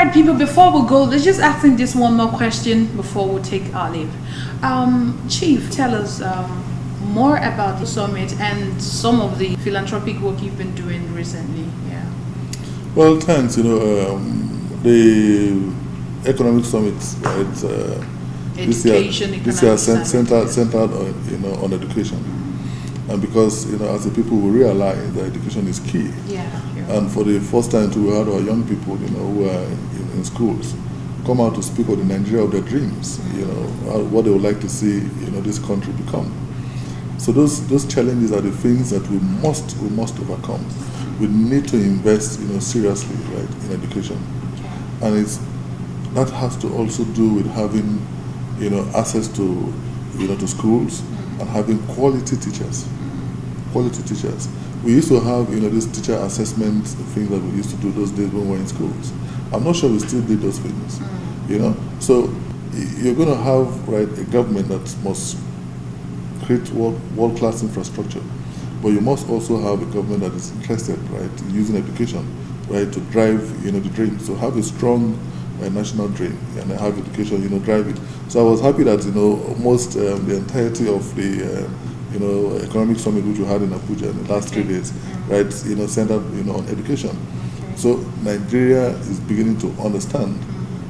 right, people, before we go, let's just asking this one more question before we take our leave. Chief, tell us more about the summit and some of the philanthropic work you've been doing recently. Yeah. Well, thanks. The economic summit, right? This year centered on education, and because as a people we realize that education is key. Yeah. And for the first time too, we had our young people, who are in schools, come out to speak of the Nigeria of their dreams. What they would like to see, this country become. So those challenges are the things that we must overcome. We need to invest, seriously, right, in education, and that has to also do with having, access to, to schools and having quality teachers. Quality teachers. We used to have, this teacher assessment things that we used to do those days when we were in schools. I'm not sure we still did those things, So you're going to have, right, a government that must create world-class infrastructure, but you must also have a government that is interested, right, in using education, right, to drive, the dream. So have a strong national dream and have education, drive it. So I was happy that, almost the entirety of the economic summit which we had in Abuja in the last 3 days, right, centered, on education. So Nigeria is beginning to understand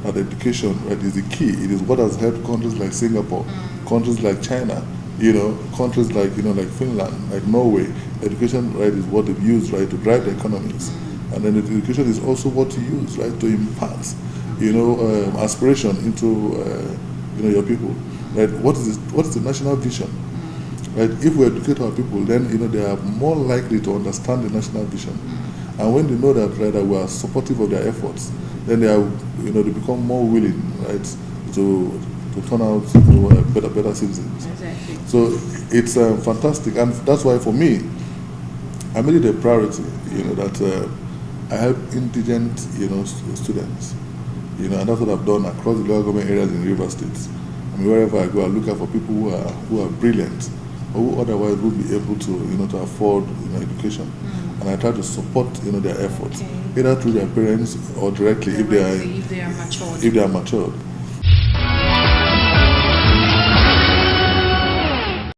that education, right, is the key. It is what has helped countries like Singapore, countries like China, countries like, like Finland, like Norway. Education, right, is what they've used, right, to drive the economies. And then education is also what you use, right, to impart, aspiration into, your people, right? What is the national vision? Right? If we educate our people, then they are more likely to understand the national vision, and when they know that, right, that we are supportive of their efforts, then they are, they become more willing, right, to turn out, better citizens. Exactly. So it's fantastic, and that's why for me, I made it a priority, that I help indigent, students, and that's what I've done across the local government areas in River State. I mean, wherever I go, I look out for people who are brilliant, or who otherwise would be able to, to afford, education. And I try to support, their efforts, either through their parents or directly if they are matured.